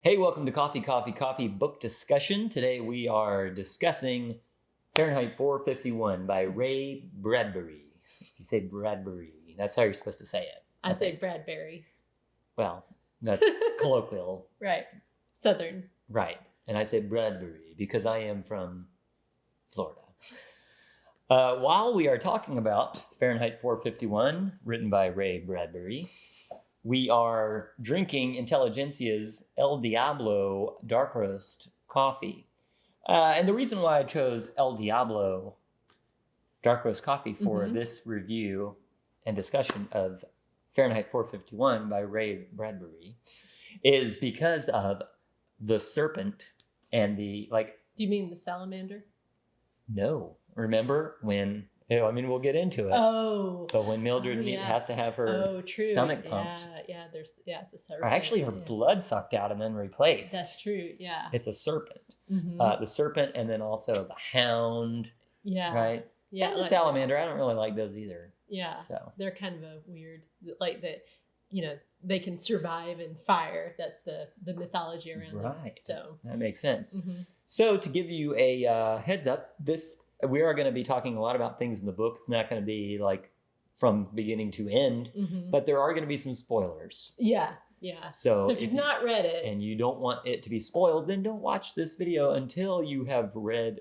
Hey, welcome to Coffee Book Discussion. Today we are discussing Fahrenheit 451 by Ray Bradbury. You say Bradbury, that's how you're supposed to say it. I say Bradbury. Well, that's colloquial. Right. Southern. Right. And I say Bradbury because I am from Florida. While we are talking about Fahrenheit 451, written by Ray Bradbury, we are drinking Intelligentsia's El Diablo Dark Roast coffee. And the reason why I chose El Diablo Dark Roast coffee for this review and discussion of Fahrenheit 451 by Ray Bradbury is because of the serpent and the, Do you mean the salamander? No. Remember when... we'll get into it. Oh. But when Mildred has to have her stomach pumped. It's a serpent. Or actually her blood sucked out and then replaced. That's true, yeah. It's a serpent. The serpent and then also the hound. Yeah. Right? Yeah. And the salamander. I don't really like those either. Yeah. So they're kind of a weird, they can survive in fire. That's the mythology around them. Right. So that makes sense. So to give you a heads up, we are going to be talking a lot about things in the book. It's not going to be like from beginning to end, but there are going to be some spoilers. Yeah. So if you've not read it and you don't want it to be spoiled, then don't watch this video until you have read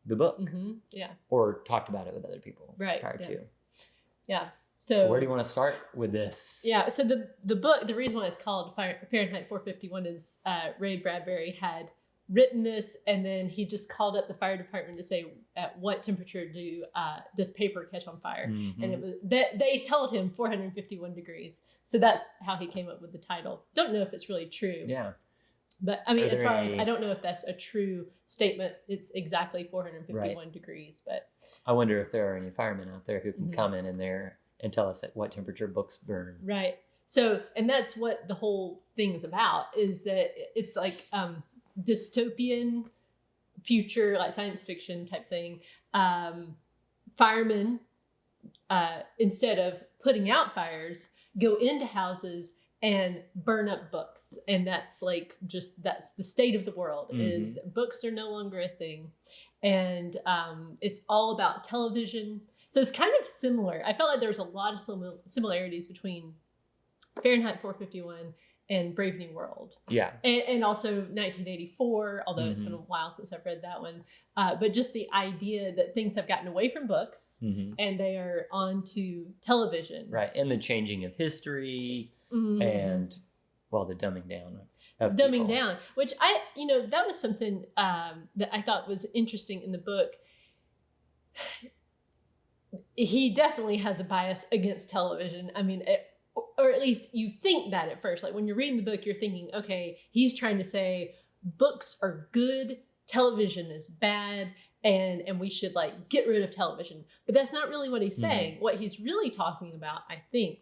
the book. Yeah. Or talked about it with other people prior to. Yeah. So where do you want to start with this? Yeah. So the book, the reason why it's called Fahrenheit 451 is Ray Bradbury had written this, and then he just called up the fire department to say at what temperature do this paper catch on fire, and it was they told him 451 degrees. So that's how he came up with the title. Don't know if it's really true. Yeah, but I mean, as far as I don't know if that's a true statement. It's exactly 451 degrees. But I wonder if there are any firemen out there who can comment in there and tell us at what temperature books burn. Right. So, and that's what the whole thing's about. Is that it's like dystopian future, like science fiction type thing. Firemen, instead of putting out fires, go into houses and burn up books. And that's that's the state of the world, is that books are no longer a thing. And it's all about television. So it's kind of similar. I felt like there was a lot of similarities between Fahrenheit 451 and Brave New World. Yeah. And also 1984, although it's been a while since I've read that one. But just the idea that things have gotten away from books and they are onto television. Right. And the changing of history and, the dumbing down of dumbing down, which that was something that I thought was interesting in the book. He definitely has a bias against television. I mean, or at least you think that at first. Like when you're reading the book, you're thinking, okay, he's trying to say books are good, television is bad, and we should get rid of television. But that's not really what he's saying. What he's really talking about, I think,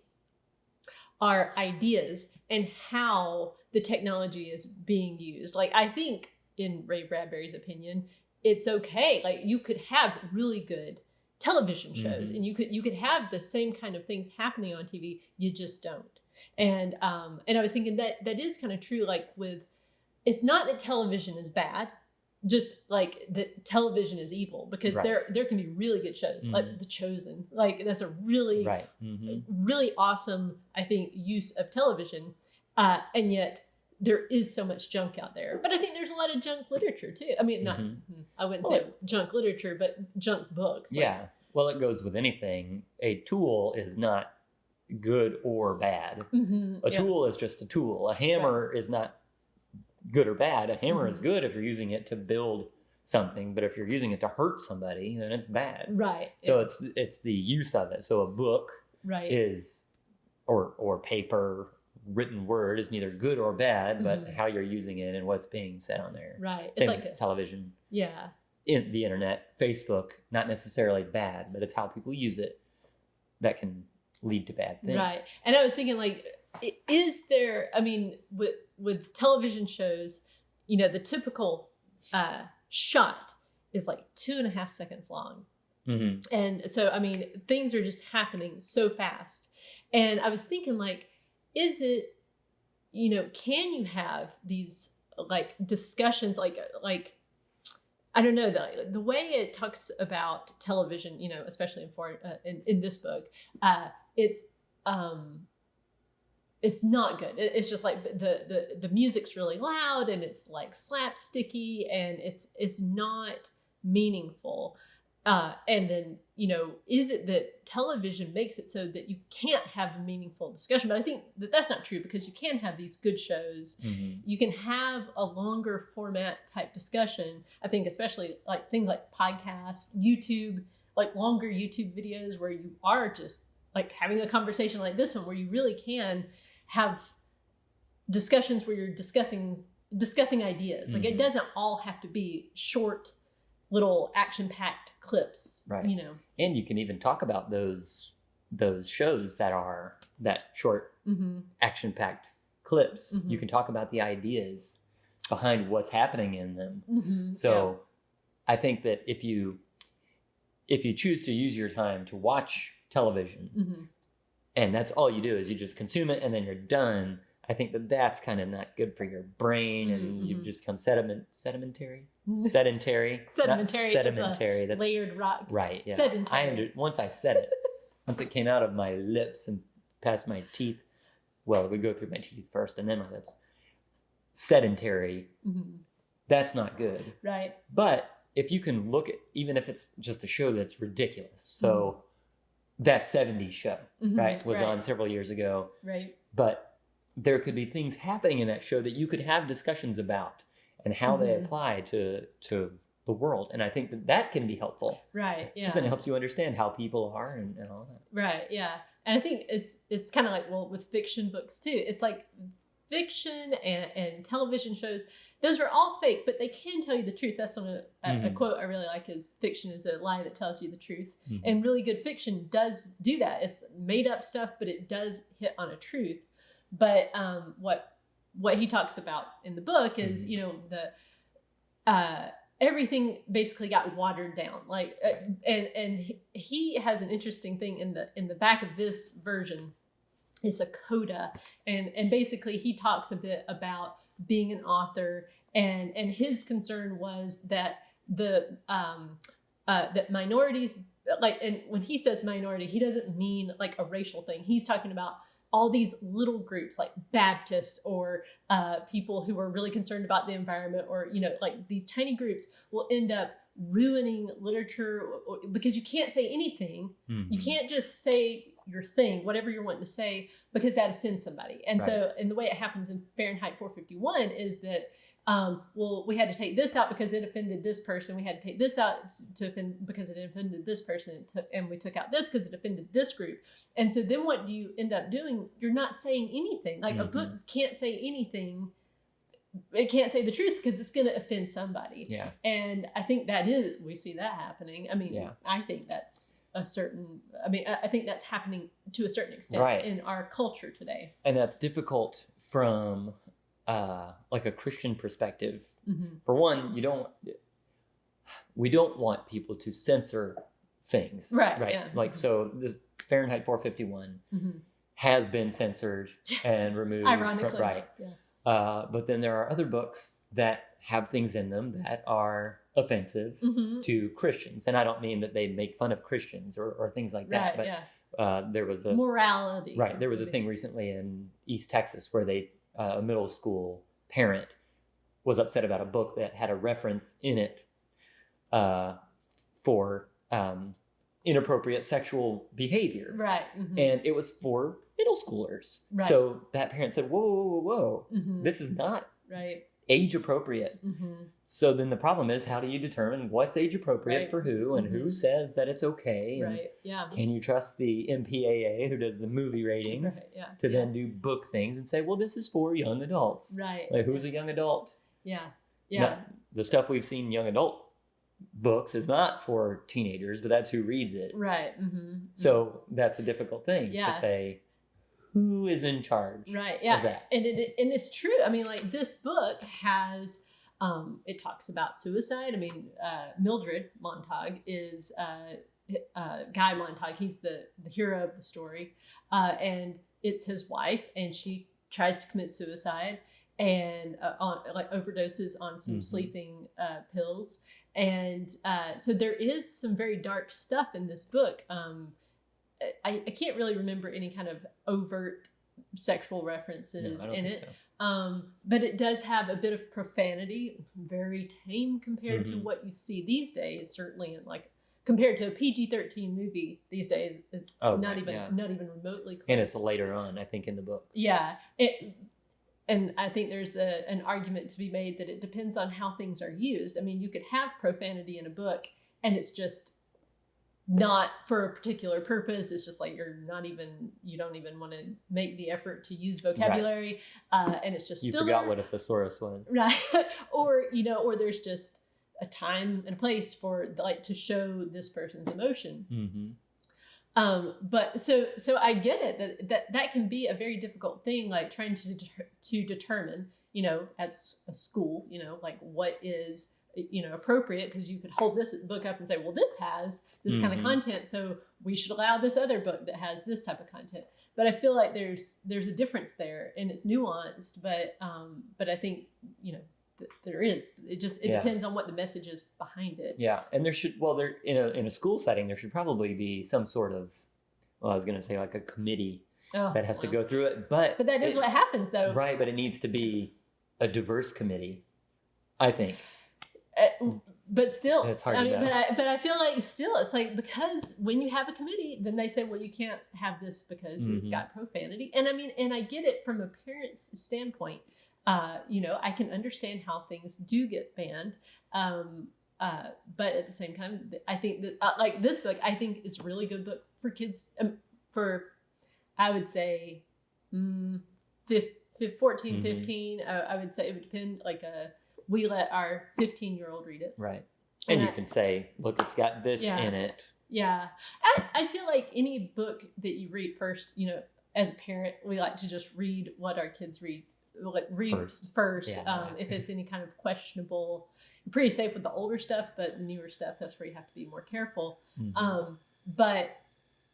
are ideas and how the technology is being used. I think, in Ray Bradbury's opinion, it's okay. You could have really good television shows and you could have the same kind of things happening on TV, you just don't. And I was thinking that is kind of true, it's not that television is bad, just that television is evil, because there can be really good shows, like The Chosen. That's a really really awesome, I think, use of television, and yet there is so much junk out there. But I think there's a lot of junk literature too. I mean, I wouldn't say junk literature, but junk books. Yeah. Well, it goes with anything. A tool is not good or bad. A tool is just a tool. A hammer is not good or bad. A hammer is good if you're using it to build something, but if you're using it to hurt somebody, then it's bad. Right. So it's the use of it. So a book is, or paper, written word is neither good or bad, but how you're using it and what's being said on there. Right. Same with television. Yeah. In the internet, Facebook, not necessarily bad, but it's how people use it that can lead to bad things. Right. And I was thinking, is there, I mean, with television shows, the typical shot is 2.5 seconds long. And so, I mean, things are just happening so fast. And I was thinking, is it can you have these like discussions, like I don't know, the way it talks about television, especially in this book, it's not good. It's just like the music's really loud and it's like slapsticky and it's not meaningful. And then, is it that television makes it so that you can't have a meaningful discussion? But I think that that's not true, because you can have these good shows. Mm-hmm. You can have a longer format type discussion. I think especially like things like podcasts, YouTube, like longer YouTube videos where you are just like having a conversation like this one, where you really can have discussions where you're discussing ideas. Like it doesn't all have to be short, little action-packed clips, right? And you can even talk about those shows that are that short, action-packed clips. You can talk about the ideas behind what's happening in them. So I think that if you choose to use your time to watch television, and that's all you do is you just consume it and then you're done, I think that that's kind of not good for your brain, and you just become sedimentary. That's layered rock. Right. Yeah. Sedentary. Once I said it, once it came out of my lips and past my teeth. Well, it would go through my teeth first and then my lips. Sedentary. That's not good. Right. But if you can look at, even if it's just a show that's ridiculous, so that 70s show, right, was on several years ago. Right. But there could be things happening in that show that you could have discussions about and how they apply to the world. And I think that can be helpful. Right. Yeah. Because then it helps you understand how people are and all that. Right. Yeah. And I think it's kind of like, well, with fiction books too, it's like fiction and television shows, those are all fake, but they can tell you the truth. That's a quote I really like, is fiction is a lie that tells you the truth. And really good fiction does do that. It's made up stuff, but it does hit on a truth. But what he talks about in the book is, everything basically got watered down. Like, and he has an interesting thing in the back of this version. It's a coda, and basically he talks a bit about being an author, and his concern was that that minorities, like, and when he says minority, he doesn't mean like a racial thing. He's talking about all these little groups like Baptists or people who are really concerned about the environment, or, like these tiny groups will end up ruining literature because you can't say anything. You can't just say your thing, whatever you're wanting to say, because that offends somebody. And so, and the way it happens in Fahrenheit 451 is that, we had to take this out because it offended this person. We had to take this out to offend because it offended this person. And we took out this because it offended this group. And so then what do you end up doing? You're not saying anything. Like a book can't say anything. It can't say the truth because it's going to offend somebody. Yeah. And I think we see that happening. I mean, I think that's I think that's happening to a certain extent in our culture today. And that's difficult from like a Christian perspective. For one, we don't want people to censor things. Right. Yeah. Like, so this Fahrenheit 451 has been censored and removed. Ironically. But then there are other books that have things in them that are offensive to Christians. And I don't mean that they make fun of Christians or things like that. But there was a morality. Right. There was a thing recently in East Texas where a middle school parent was upset about a book that had a reference in it for inappropriate sexual behavior. Right. And it was for middle schoolers. Right. So that parent said, whoa. This is not age appropriate. So then the problem is, how do you determine what's age appropriate for who, and who says that it's okay? And can you trust the MPAA, who does the movie ratings, to then do book things and say, well, this is for young adults? Right. Like, who's a young adult? Yeah. Now, the stuff we've seen young adult books is not for teenagers, but that's who reads it. Right. So that's a difficult thing to say. Who is in charge? Right. Yeah. Of that? And it's true. I mean, like, this book has, it talks about suicide. I mean, Mildred Montague is Guy Montague. He's the hero of the story, and it's his wife, and she tries to commit suicide and on like overdoses on some sleeping pills. And so there is some very dark stuff in this book. I can't really remember any kind of overt sexual references in it. So. But it does have a bit of profanity, very tame compared to what you see these days, certainly in like compared to a PG-13 movie these days. It's not even remotely close. And it's later on, I think, in the book. Yeah. And I think there's an argument to be made that it depends on how things are used. I mean, you could have profanity in a book and it's just not for a particular purpose. It's just like you don't even want to make the effort to use vocabulary. Right. And it's just you filler. Forgot what a thesaurus was. Right. or there's just a time and a place for like to show this person's emotion. But so I get it that can be a very difficult thing, like trying to determine, as a school, like what is appropriate, because you could hold this book up and say, well, this has this kind of content, so we should allow this other book that has this type of content. But I feel like there's a difference there, and it's nuanced, but I think there is. It depends on what the message is behind it. Yeah, and there in a school setting there should probably be some sort of, I was going to say like a committee that has to go through it, but that is what happens though. Right, but it needs to be a diverse committee, I think. But still, it's hard to know. But I feel like still, it's like, because when you have a committee, then they say, well, you can't have this because it's got profanity. And I mean, and I get it from a parent's standpoint. I can understand how things do get banned. But at the same time, I think that like this book, I think it's a really good book for kids, for, I would say, 14, 15. I would say it would depend, we let our 15-year-old read it. Right. And you can say, look, it's got this in it. Yeah. I feel like any book that you read first, as a parent, we like to just read what our kids read. First. Yeah. If it's any kind of questionable, you're pretty safe with the older stuff, but the newer stuff, that's where you have to be more careful. But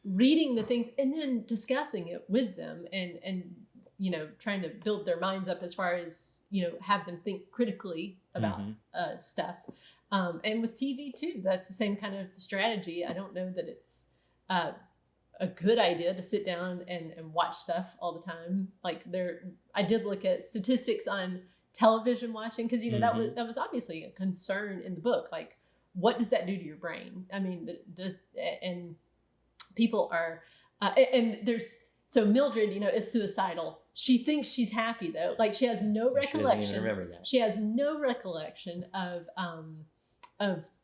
reading the things and then discussing it with them and trying to build their minds up as far as, have them think critically about stuff. And with TV too, that's the same kind of strategy. I don't know that it's a good idea to sit down and watch stuff all the time. I did look at statistics on television watching, because that was obviously a concern in the book. Like, what does that do to your brain? I mean, and people are so Mildred, is suicidal. She thinks she's happy though. Like, she has no recollection. She doesn't even remember that. She has no recollection of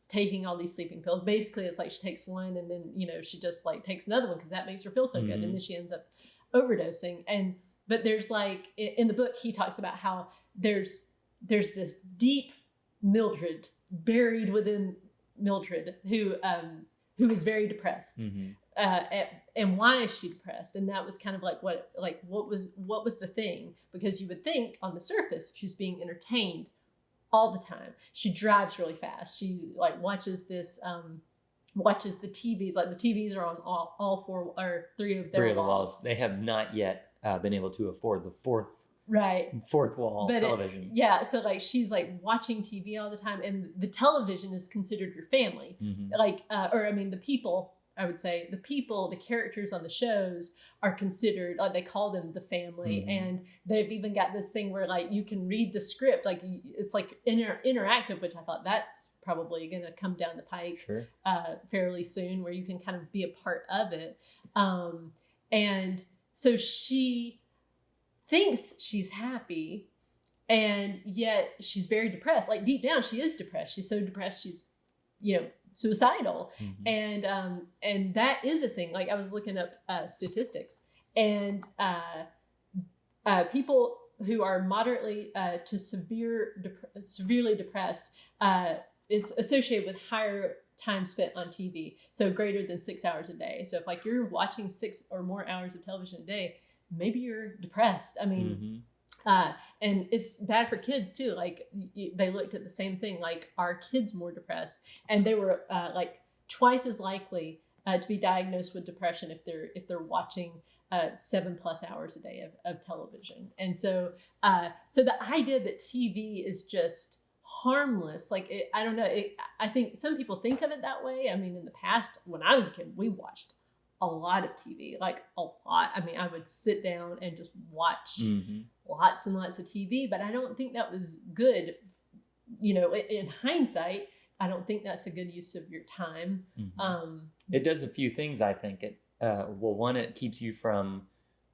taking all these sleeping pills. Basically, it's like she takes one and then, she just like takes another one because that makes her feel so good. And then she ends up overdosing. But there's like, in the book, he talks about how there's this deep Mildred buried within Mildred who is very depressed. And why is she depressed? And that was kind of like what was the thing? Because you would think on the surface she's being entertained all the time. She drives really fast. She watches the TVs. Like, the TVs are on all four or three of the walls. They have not yet been able to afford the fourth wall television. So like, she's like watching TV all the time, and the television is considered your family. The people. I would say the characters on the shows are considered, they call them the family. And they've even got this thing where like you can read the script, like it's like interactive, which I thought that's probably going to come down the pike fairly soon, where you can kind of be a part of it. And so she thinks she's happy, and yet she's very depressed. Like, deep down, she is depressed. She's so depressed, she's, suicidal. And that is a thing. Like, I was looking up statistics, and people who are moderately to severely depressed is associated with higher time spent on TV, so greater than 6 hours a day. So if like you're watching 6 or more hours of television a day, maybe you're depressed. I mean, and it's bad for kids too. Like, they looked at the same thing, like, are kids more depressed? And they were like twice as likely to be diagnosed with depression if they're watching 7+ hours a day of television. And so so the idea that TV is just harmless, like I don't know, I think some people think of it that way. I mean, in the past, when I was a kid, we watched a lot of TV, like a lot. I mean, I would sit down and just watch lots and lots of TV, but I don't think that was good. You know, in hindsight, I don't think that's a good use of your time. It does a few things, I think. One, it keeps you from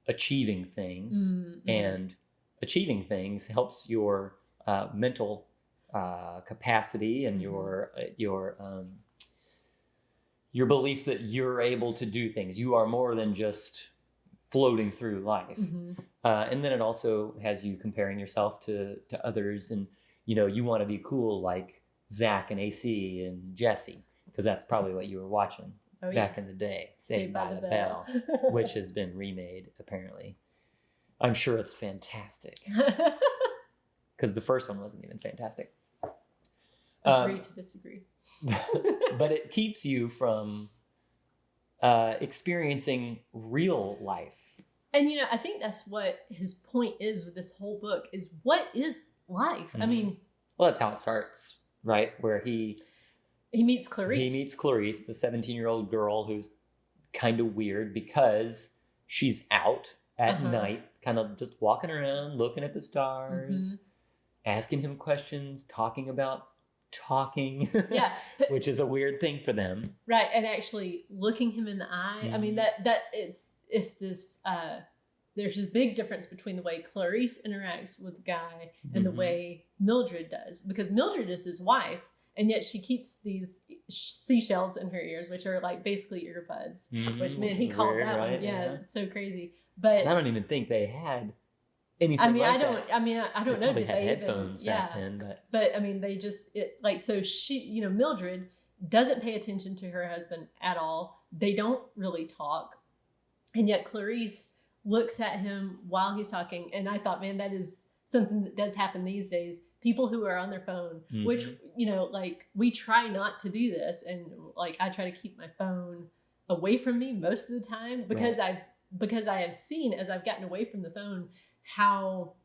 achieving things, and achieving things helps your mental capacity and your belief that you're able to do things. You are more than just floating through life. And then it also has you comparing yourself to others, and you want to be cool like Zach and AC and Jesse, because that's probably what you were watching back in the day. Saved by the Bell, which has been remade apparently. I'm sure it's fantastic, because the first one wasn't even fantastic. Agree to disagree. But it keeps you from experiencing real life. And I think that's what his point is with this whole book, is what is life? I mean, well, that's how it starts, right? Where he meets Clarice. He meets Clarice, the 17-year-old girl who's kind of weird because she's out at night, kind of just walking around, looking at the stars, asking him questions, talking about talking, which is a weird thing for them, right? And actually looking him in the eye. I mean, that it's this there's a big difference between the way Clarice interacts with Guy and the way Mildred does, because Mildred is his wife, and yet she keeps these seashells in her ears, which are like basically earbuds, which, man, he called that one. Yeah, it's so crazy. But I don't even think they had anything. I mean, I don't know. They had headphones back then, but I mean, they just so she, Mildred doesn't pay attention to her husband at all. They don't really talk, and yet Clarice looks at him while he's talking. And I thought, man, that is something that does happen these days. People who are on their phone, which, like, we try not to do this. And like, I try to keep my phone away from me most of the time, because I have seen, as I've gotten away from the phone, how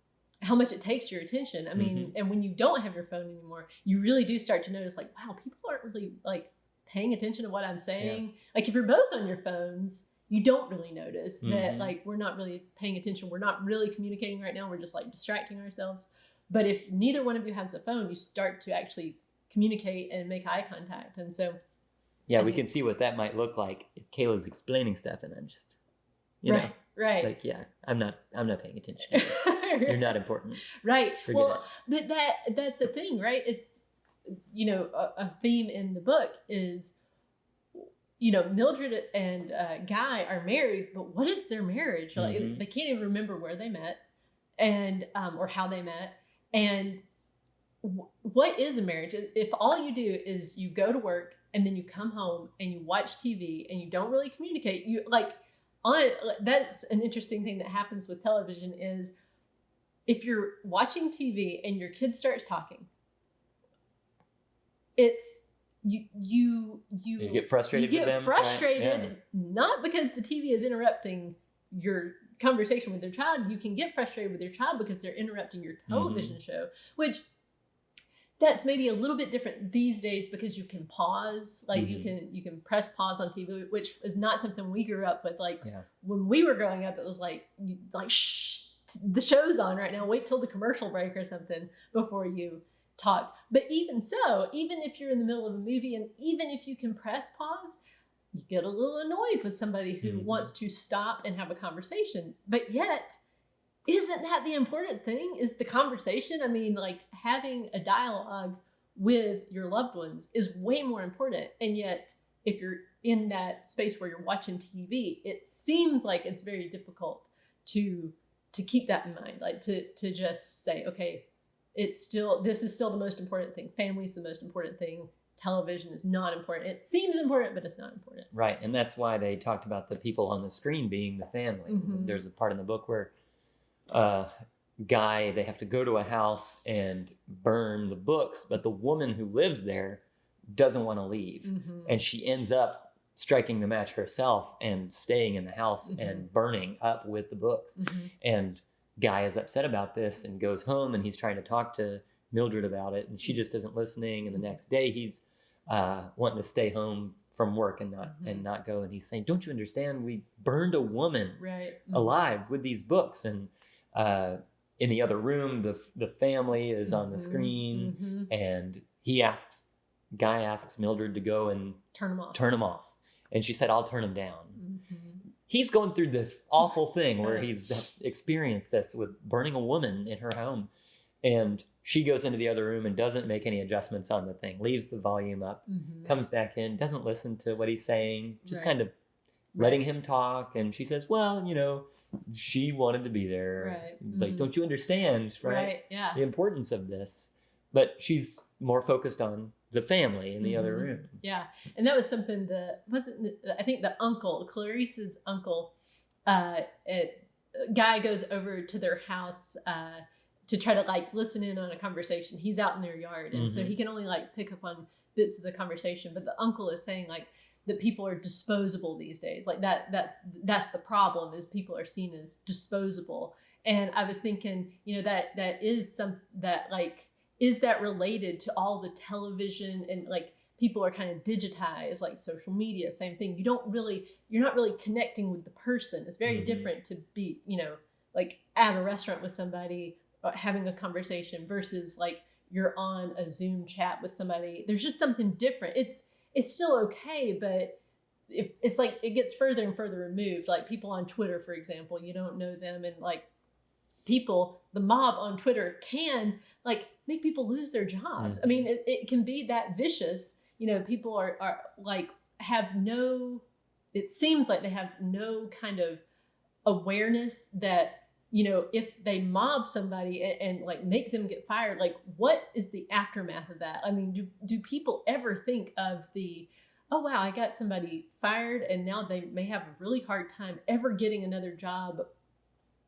much it takes your attention. I mean, and when you don't have your phone anymore, you really do start to notice, like, wow, people aren't really like paying attention to what I'm saying. Like, if you're both on your phones, you don't really notice that, like, we're not really paying attention. We're not really communicating right now. We're just like distracting ourselves. But if neither one of you has a phone, you start to actually communicate and make eye contact. And so, we can see what that might look like if Kayla's explaining stuff and I'm just, right. Like, I'm not paying attention. You're not important. Right. Forget it. But that's a thing, right? It's, a theme in the book is, Mildred and Guy are married, but what is their marriage? Like, they can't even remember where they met, and or how they met. And what is a marriage? If all you do is you go to work and then you come home and you watch TV and you don't really communicate, that's an interesting thing that happens with television is, if you're watching TV and your kid starts talking, it's you get frustrated with them. You get frustrated, right? Not because the TV is interrupting your conversation with their child. You can get frustrated with your child because they're interrupting your television show, which that's maybe a little bit different these days, because you can pause, like you can press pause on TV, which is not something we grew up with. Like when we were growing up, it was like shh, the show's on right now. Wait till the commercial break or something before you talk. But even so, even if you're in the middle of a movie, and even if you can press pause, you get a little annoyed with somebody who wants to stop and have a conversation. But yet, isn't that the important thing, is the conversation? I mean, like, having a dialogue with your loved ones is way more important. And yet, if you're in that space where you're watching TV, it seems like it's very difficult to keep that in mind. Like, to just say, okay, this is still the most important thing. Family's the most important thing. Television is not important. It seems important, but it's not important. Right. And that's why they talked about the people on the screen being the family. There's a part in the book where Guy, they have to go to a house and burn the books, but the woman who lives there doesn't want to leave. And she ends up striking the match herself and staying in the house and burning up with the books. And Guy is upset about this and goes home, and he's trying to talk to Mildred about it, and she just isn't listening. And the next day he's wanting to stay home from work and not go. And he's saying, don't you understand? We burned a woman alive with these books. And in the other room, the family is on the screen, and Guy asks Mildred to go and turn him off. And she said, I'll turn him down. He's going through this awful thing where he's experienced this with burning a woman in her home. And she goes into the other room and doesn't make any adjustments on the thing, leaves the volume up, comes back in, doesn't listen to what he's saying, just kind of letting him talk. And she says, well, she wanted to be there. Like, don't you understand, right? Yeah. The importance of this. But she's more focused on the family in the other room. Yeah. And that was something I think the uncle, Clarice's uncle, Guy goes over to their house to try to like listen in on a conversation. He's out in their yard, and so he can only like pick up on bits of the conversation. But the uncle is saying like that people are disposable these days. Like that's the problem, is people are seen as disposable. And I was thinking, that is that related to all the television and like people are kind of digitized, like social media, same thing. You're not really connecting with the person. It's very different to be, like at a restaurant with somebody, having a conversation versus like you're on a Zoom chat with somebody. There's just something different. It's still okay, but it's like it gets further and further removed. Like people on Twitter, for example, you don't know them, and like the mob on Twitter can like make people lose their jobs. I mean, it can be that vicious. People are like it seems like they have no kind of awareness that, if they mob somebody and like make them get fired, like what is the aftermath of that? I mean, do people ever think of oh wow, I got somebody fired and now they may have a really hard time ever getting another job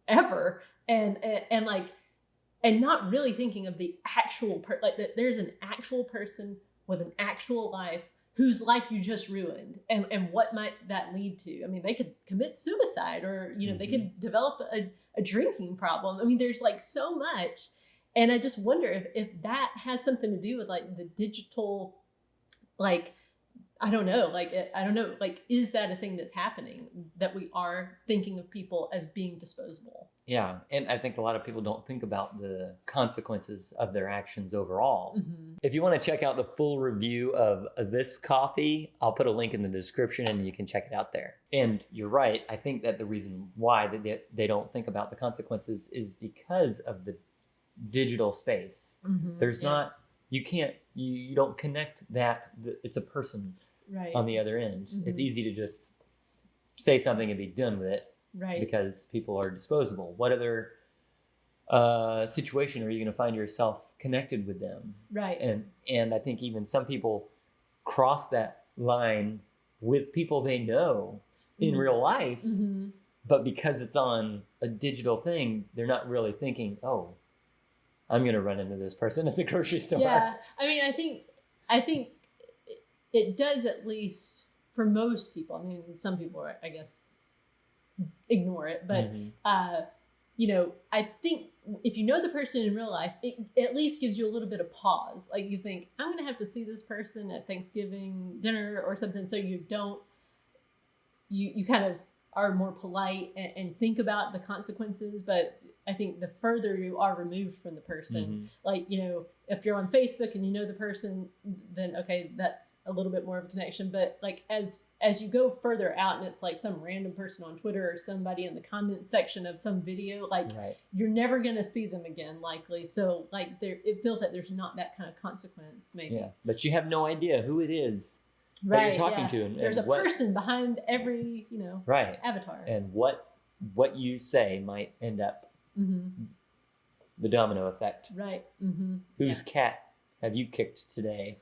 ever. And not really thinking of the actual like that there's an actual person with an actual life whose life you just ruined, and what might that lead to? I mean, they could commit suicide, or they could develop a drinking problem. I mean, there's like so much, and I just wonder if that has something to do with like the digital, like I don't know, like is that a thing that's happening, that we are thinking of people as being disposable? Yeah, and I think a lot of people don't think about the consequences of their actions overall. If you want to check out the full review of this coffee, I'll put a link in the description and you can check it out there. And you're right, I think that the reason why they don't think about the consequences is because of the digital space. There's not, you don't connect that, it's a person on the other end. It's easy to just say something and be done with it. Right. Because people are disposable. What other situation are you going to find yourself connected with them? Right. And I think even some people cross that line with people they know in real life, but because it's on a digital thing, they're not really thinking, oh, I'm going to run into this person at the grocery store. Yeah. I mean, I think it does, at least for most people. I mean, some people are, I guess, ignore it, but I think if you know the person in real life, it at least gives you a little bit of pause. Like you think, I'm gonna have to see this person at Thanksgiving dinner or something, so you kind of are more polite and think about the consequences. But I think the further you are removed from the person, like, if you're on Facebook and you know the person, then okay, that's a little bit more of a connection. But like as you go further out and it's like some random person on Twitter or somebody in the comments section of some video, like you're never going to see them again, likely. So like it feels like there's not that kind of consequence maybe. Yeah, but you have no idea who it is that you're talking to. And there's a person behind every, avatar. And what you say might end up the domino effect. Right. Whose cat have you kicked today?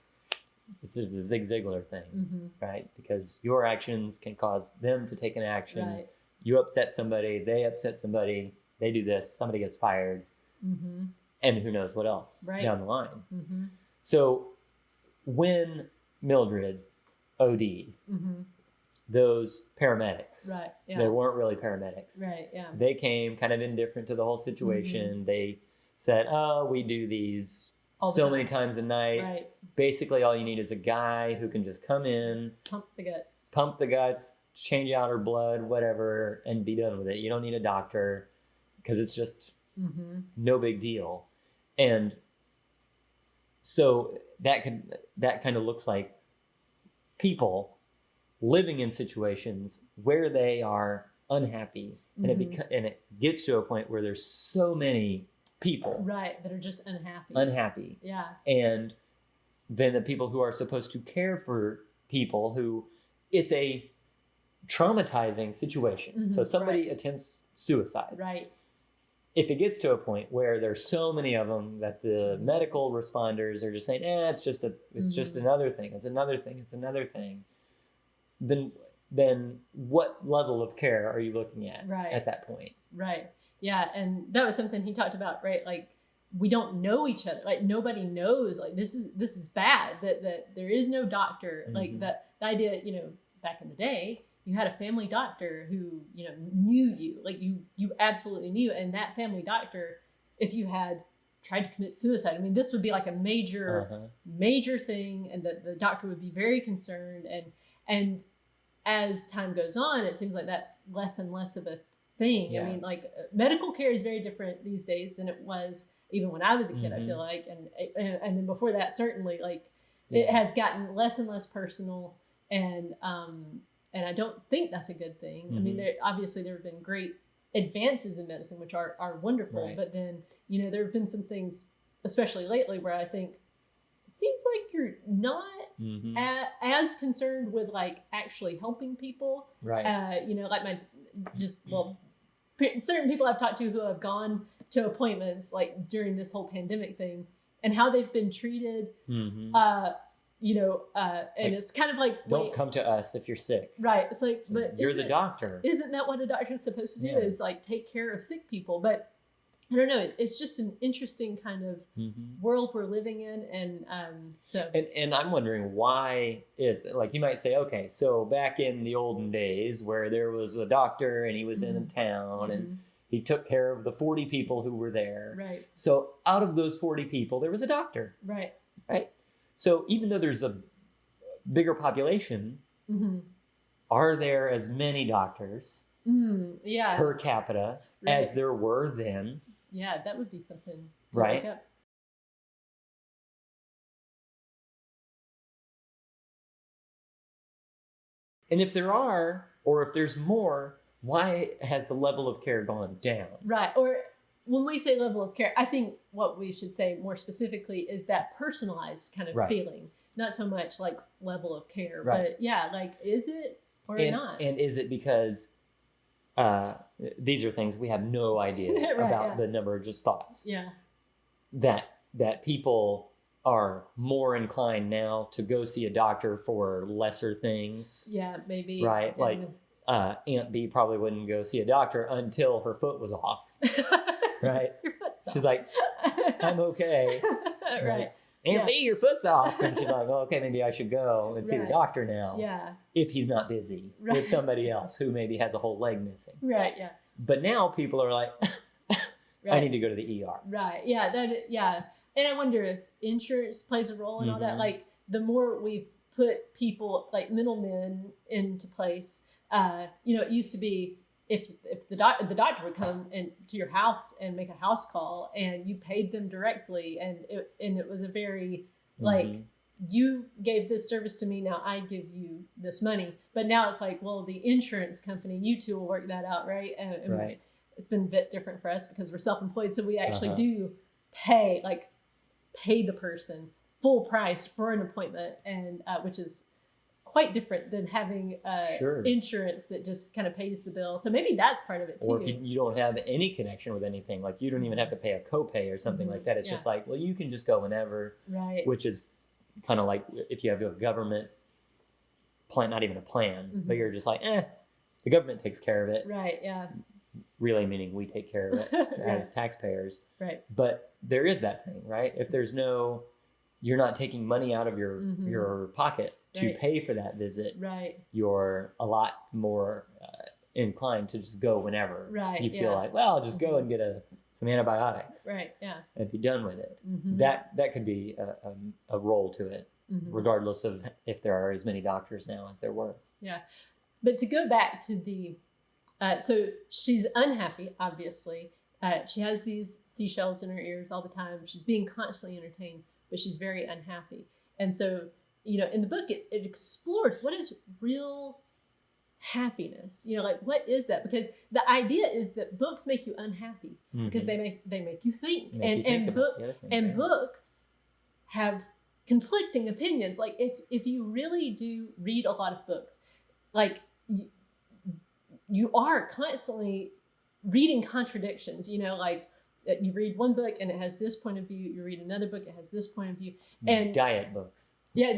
It's a Zig Ziglar thing, right? Because your actions can cause them to take an action. Right. You upset somebody, they upset somebody, they do this, somebody gets fired, and who knows what else down the line. So when Mildred OD'd, those paramedics. Right. Yeah. They weren't really paramedics. Right. Yeah. They came kind of indifferent to the whole situation. They said, "Oh, we do these All the so time. many times a night. Right. Basically, all you need is a guy who can just come in, Pump the guts. change out her blood, whatever, and be done with it. You don't need a doctor because it's just no big deal." And so that kind of looks like people living in situations where they are unhappy, and it gets to a point where there's so many people that are just unhappy. Yeah. And then the people who are supposed to care for people who it's a traumatizing situation. So somebody attempts suicide. Right. If it gets to a point where there's so many of them that the medical responders are just saying, it's just another thing. It's another thing. It's another thing. Then what level of care are you looking at at that point? Right. Yeah. And that was something he talked about, right? Like, we don't know each other. Like, nobody knows, like, this is bad, that there is no doctor. Like, the idea, back in the day, you had a family doctor who, knew you, like you absolutely knew. And that family doctor, if you had tried to commit suicide, I mean, this would be like a major thing. And the doctor would be very concerned. And as time goes on, it seems like that's less and less of a thing. Yeah. I mean, like, medical care is very different these days than it was even when I was a kid, I feel like. And then before that, certainly, like, it has gotten less and less personal. And I don't think that's a good thing. I mean, there have been great advances in medicine, which are wonderful. Right. But then, there have been some things, especially lately, where I think it seems like you're not as concerned with, like, actually helping people. Right. Like certain people I've talked to who have gone to appointments, like, during this whole pandemic thing, and how they've been treated. And it's kind of like, don't come to us if you're sick. Right. It's like, but you're the doctor. Isn't that what a doctor is supposed to do? Is, like, take care of sick people? But I don't know. It's just an interesting kind of world we're living in, and And I'm wondering why is it? Like, you might say, okay, so back in the olden days where there was a doctor and he was in a town and he took care of the 40 people who were there. Right. So out of those 40 people, there was a doctor. Right. Right. So even though there's a bigger population, are there as many doctors per capita as there were then? Yeah, that would be something to right. look up. And if there are, or if there's more, why has the level of care gone down? Right. Or when we say level of care, I think what we should say more specifically is that personalized kind of feeling, not so much like level of care, but like, is it or not? And is it because these are things we have no idea about the number of just thoughts. Yeah. That people are more inclined now to go see a doctor for lesser things. Yeah, maybe. Right. Like Aunt B probably wouldn't go see a doctor until her foot was off. Right. Your foot's off. She's like, I'm okay. Right. Aunt B, your foot's off. And she's like, well, okay, maybe I should go and see the doctor now. Yeah. If he's not busy with somebody else who maybe has a whole leg missing. Right. Yeah. But now people are like, I need to go to the ER. Right. Yeah. And I wonder if insurance plays a role in all that. Like, the more we've put people, like middlemen, into place, it used to be if the doctor would come to your house and make a house call, and you paid them directly, and it was a very like, you gave this service to me, now I give you this money. But now it's like, well, the insurance company, you two will work that out, right? And it's been a bit different for us because we're self-employed, so we actually do pay the person full price for an appointment, and which is quite different than having insurance that just kind of pays the bill. So maybe that's part of it too. Or if you don't have any connection with anything, like you don't even have to pay a copay or something like that. It's just like, well, you can just go whenever. Right. Which is kind of like if you have a government plan, not even a plan, but you're just like, the government takes care of it. Right. Yeah. Really meaning we take care of it as taxpayers. Right. But there is that thing, right? If there's you're not taking money out of your pocket to pay for that visit, right, you're a lot more inclined to just go whenever right, you feel like, well, I'll just go and get some antibiotics, right, yeah, and be done with it. mm-hmm. That could be a role to it, Mm-hmm. regardless of if there are as many doctors now as there were. Yeah, but to go back to the, so she's unhappy, obviously. She has these seashells in her ears all the time. She's being constantly entertained, but she's very unhappy. And so, in the book, it explores what is real happiness. Like, what is that? Because the idea is that books make you unhappy because they make you think. And books have conflicting opinions. Like, if you really do read a lot of books, like, you are constantly reading contradictions, like you read one book and it has this point of view, you read another book, it has this point of view. And diet books. Yeah,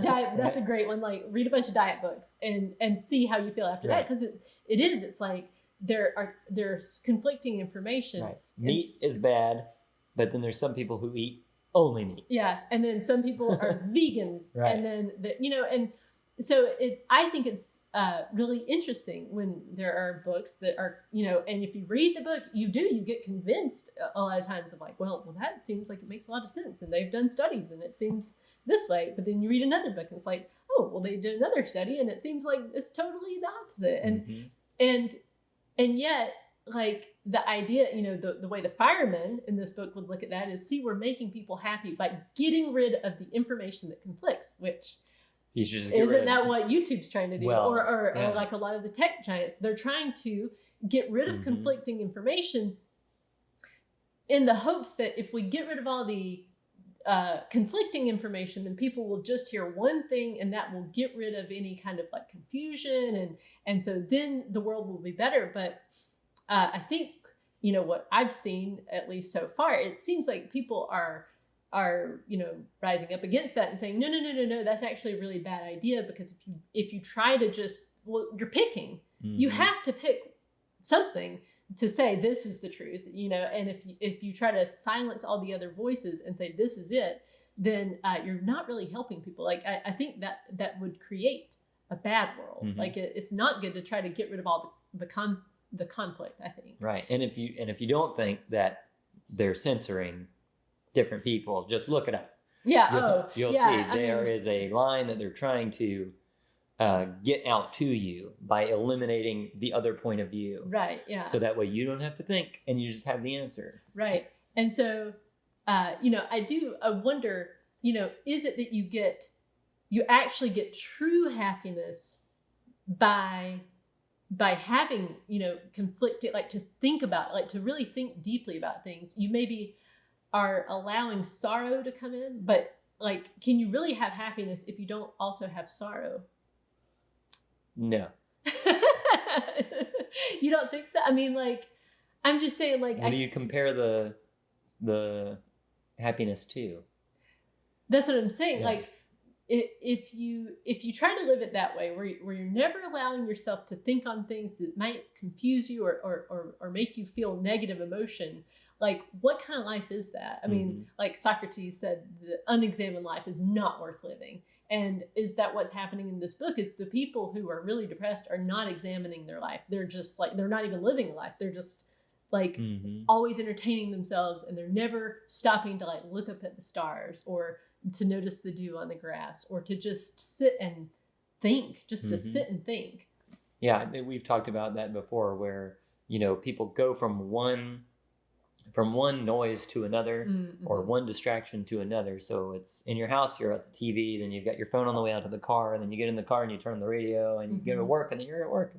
diet, that's a great one. Like, read a bunch of diet books and see how you feel after that, because it's like there's conflicting information. Right. Meat is bad, but then there's some people who eat only meat. Yeah, and then some people are vegans, right. And then and so I think it's really interesting when there are books that are, and if you read the book, you get convinced a lot of times of like, well, that seems like it makes a lot of sense. And they've done studies and it seems this way. But then you read another book and it's like, oh, well, they did another study and it seems like it's totally the opposite. And yet, like, the idea, the way the firemen in this book would look at that is, see, we're making people happy by getting rid of the information that conflicts, which... You should just Isn't that what YouTube's trying to do? Well, or like a lot of the tech giants, they're trying to get rid of conflicting information in the hopes that if we get rid of all the conflicting information, then people will just hear one thing and that will get rid of any kind of like confusion. And so then the world will be better. But I think, what I've seen, at least so far, it seems like people are rising up against that and saying, no, that's actually a really bad idea, because if you try to just, well, you're picking, you have to pick something to say this is the truth, and if you try to silence all the other voices and say this is it, then you're not really helping people. Like, I think that would create a bad world. Like, it's not good to try to get rid of all the conflict, I think. Right. And if you don't think that they're censoring different people, just look it up. You'll see there is a line that they're trying to get out to you by eliminating the other point of view. Right. Yeah. So that way you don't have to think and you just have the answer. Right. And so, I wonder, is it that you actually get true happiness by having, conflicted, like, to think about, like, to really think deeply about things. You maybe are allowing sorrow to come in, but, like, can you really have happiness if you don't also have sorrow? No. You don't think so? I mean, like, I'm just saying, like, what do you compare the happiness to? That's what I'm saying. Yeah. Like, if you try to live it that way, where you're never allowing yourself to think on things that might confuse you or make you feel negative emotion, like, what kind of life is that? I mean, like Socrates said, the unexamined life is not worth living. And is that what's happening in this book? Is the people who are really depressed are not examining their life. They're just like, they're not even living a life. They're just like always entertaining themselves, and they're never stopping to, like, look up at the stars or to notice the dew on the grass, or to just sit and think, just to sit and think. Yeah, we've talked about that before, where, people go from one noise to another, or one distraction to another. So it's in your house, you're at the TV, then you've got your phone on the way out to the car, and then you get in the car and you turn on the radio, and you go to work, and then you're at work.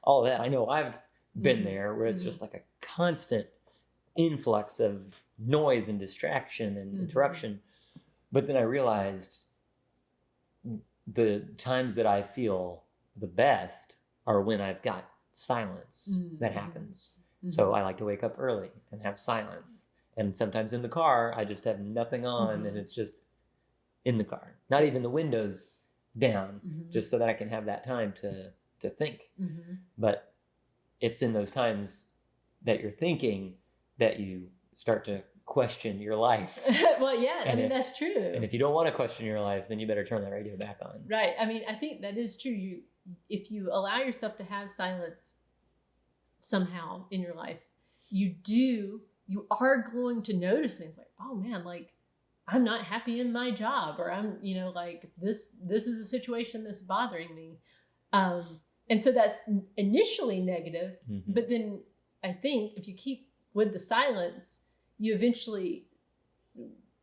All of that. I know I've been there, where it's just like a constant influx of noise and distraction and interruption. But then I realized the times that I feel the best are when I've got silence that happens. So I like to wake up early and have silence. And sometimes in the car, I just have nothing on and it's just in the car. Not even the windows down, just so that I can have that time to think. But it's in those times that you're thinking that you start to question your life. Well, yeah, And that's true. And if you don't want to question your life, then you better turn that radio back on. Right. I mean, I think that is true. If you allow yourself to have silence somehow in your life, you are going to notice things like, oh man, like I'm not happy in my job, or I'm, like this is a situation that's bothering me. And so that's initially negative, Mm-hmm. but then I think if you keep with the silence, you eventually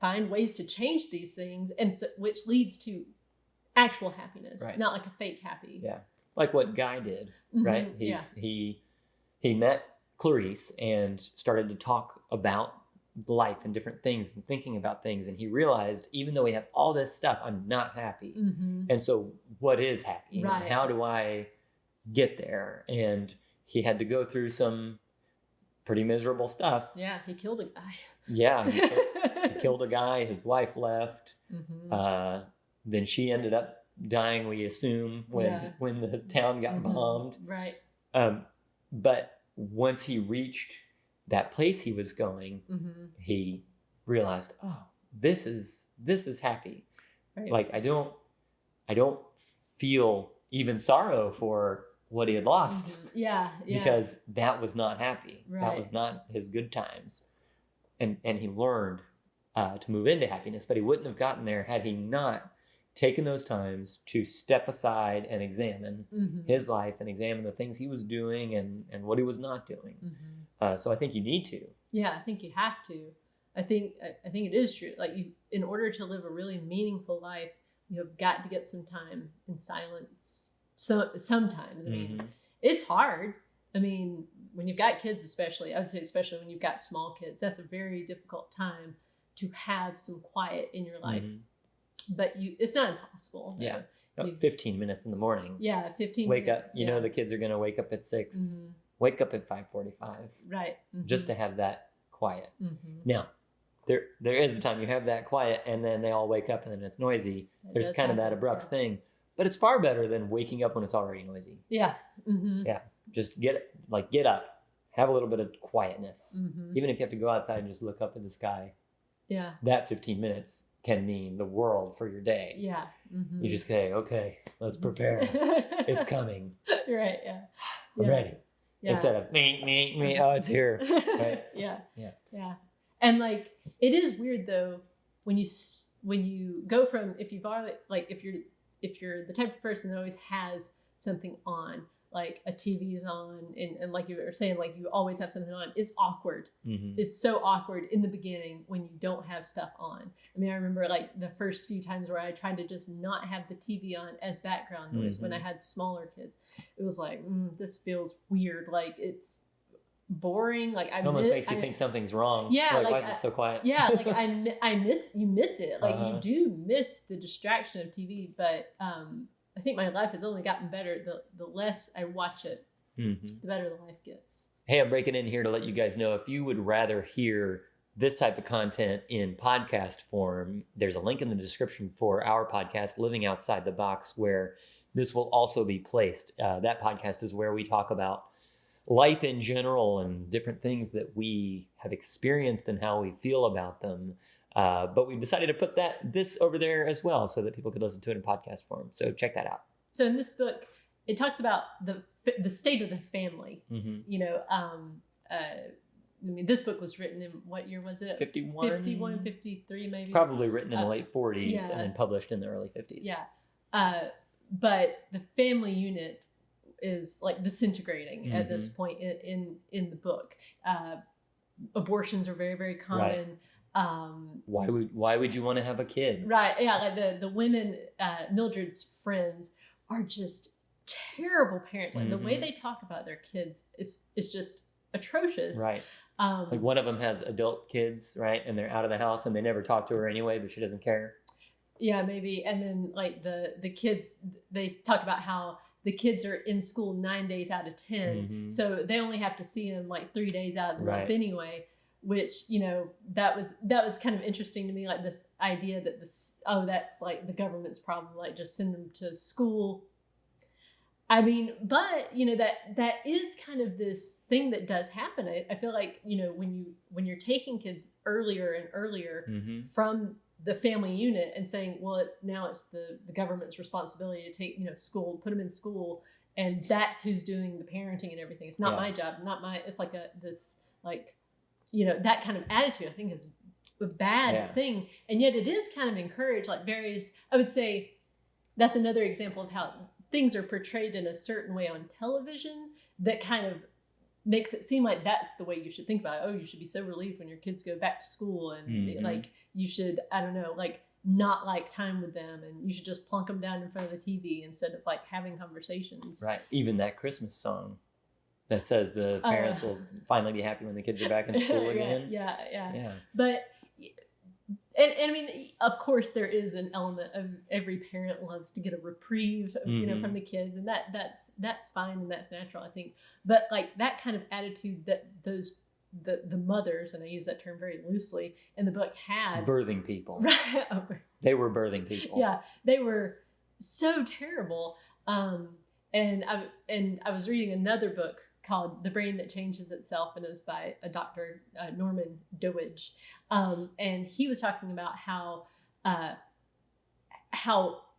find ways to change these things, and so, which leads to actual happiness, Right. not like a fake happy. Yeah, like what Guy did, right? He met Clarice and started to talk about life and different things and thinking about things, and he realized even though we have all this stuff, I'm not happy. Mm-hmm. And so, what is happy? Right. And how do I get there? And he had to go through some pretty miserable stuff. Yeah, he killed a guy. Yeah, he killed a guy. His wife left. Mm-hmm. Then she ended up dying, we assume, when the town got Mm-hmm. bombed. Right. But once he reached that place he was going, Mm-hmm. he realized, oh, this is happy. Right. Like I don't feel even sorrow for what he had lost. Mm-hmm. Yeah. Because that was not happy. Right. That was not his good times. And he learned to move into happiness, but he wouldn't have gotten there had he not taken those times to step aside and examine Mm-hmm. his life and examine the things he was doing and what he was not doing. Mm-hmm. So I think you need to. Yeah, I think you have to. I think it is true. Like in order to live a really meaningful life, you have got to get some time in silence. So sometimes, I mean, Mhm. it's hard. I mean, when you've got kids, especially, I would say, especially when you've got small kids, that's a very difficult time to have some quiet in your life. Mhm. But it's not impossible. Yeah. You- 15 minutes in the morning. Yeah, 15 Wake minutes. up. You know the kids are going to wake up at 6. Mhm. Wake up at 5:45 Right. Mhm. just to have that quiet. Mhm. Now, there is the time you have that quiet and then they all wake up and then it's noisy. That There's does kind of that happen, abrupt yeah. thing. But it's far better than waking up when it's already noisy. Yeah. Mm-hmm. Yeah. Just get up, have a little bit of quietness. Mm-hmm. Even if you have to go outside and just look up at the sky, Yeah. that 15 minutes can mean the world for your day. Yeah. Mm-hmm. You just say, okay, let's prepare. It's coming. Right. Yeah. I'm Yeah. ready. Yeah. Instead of me, oh, it's here. Right? Yeah. Yeah. Yeah. And like, it is weird though, when you go from, if you've already, like, if you're the type of person that always has something on, like a TV's on, and like you were saying, like you always have something on, it's awkward. Mhm. It's so awkward in the beginning when you don't have stuff on. I mean, I remember like the first few times where I tried to just not have the TV on as background noise when I had smaller kids. It was like, this feels weird. Like it's boring. Like It almost makes you think something's wrong. Yeah, Like, like, why is it so quiet? Yeah, like you miss it. Like Uh-huh. you do miss the distraction of TV, but I think my life has only gotten better. The less I watch it, Mhm. the better the life gets. Hey, I'm breaking in here to let you guys know if you would rather hear this type of content in podcast form, there's a link in the description for our podcast, Living Outside the Box, where this will also be placed. That podcast is where we talk about life in general and different things that we have experienced and how we feel about them. But we decided to put this over there as well so that people could listen to it in podcast form. So check that out. So in this book, it talks about the state of the family. Mm-hmm. You know, I mean, this book was written in what year was it? 51, 53 maybe. Probably written in the late 40s yeah. and then published in the early 50s. Yeah. But the family unit is like disintegrating at this point in the book. Abortions are very, very common. Right. Why would you want to have a kid? Right. Yeah. Like the women, Mildred's friends are just terrible parents. Like the way they talk about their kids, it's just atrocious. Right. Like one of them has adult kids, right? And they're out of the house and they never talk to her anyway, but she doesn't care. Yeah, maybe. And then like the kids, they talk about how the kids are in school 9 days out of 10. So they only have to see them like 3 days out of the month anyway, which, you know, that was kind of interesting to me. Like this idea that that's like the government's problem, like just send them to school. I mean, but that is kind of this thing that does happen. I feel like when you're taking kids earlier and earlier from the family unit and saying, well, it's the government's responsibility to take school, put them in school, and that's who's doing the parenting and everything. It's not my job, it's like that kind of attitude I think is a bad thing, and yet it is kind of encouraged, like various. I would say that's another example of how things are portrayed in a certain way on television that kind of makes it seem like that's the way you should think about it. Oh, you should be so relieved when your kids go back to school, and like you should, I don't know, like not like time with them, and you should just plunk them down in front of the TV instead of like having conversations. Right. Even that Christmas song that says the parents will finally be happy when the kids are back in school again. Yeah. But and I mean, of course, there is an element of every parent loves to get a reprieve, from the kids, and that's fine and that's natural, I think. But like that kind of attitude that the mothers, and I use that term very loosely in the book, had birthing people. Right. They were birthing people. Yeah, they were so terrible. And I was reading another book called The Brain That Changes Itself, and it was by a Dr. Norman Dowidge. And he was talking about how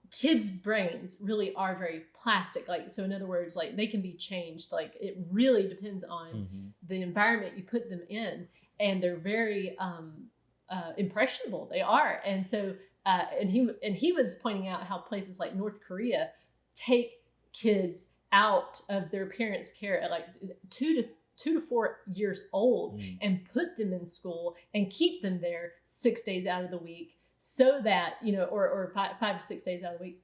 kids' brains really are very plastic. Like, so in other words, like they can be changed. Like it really depends on the environment you put them in, and they're very impressionable. They are. And so, and he was pointing out how places like North Korea take kids out of their parents' care at like 2 to 4 years old and put them in school and keep them there 6 days out of the week, so that or 5 to 6 days out of the week,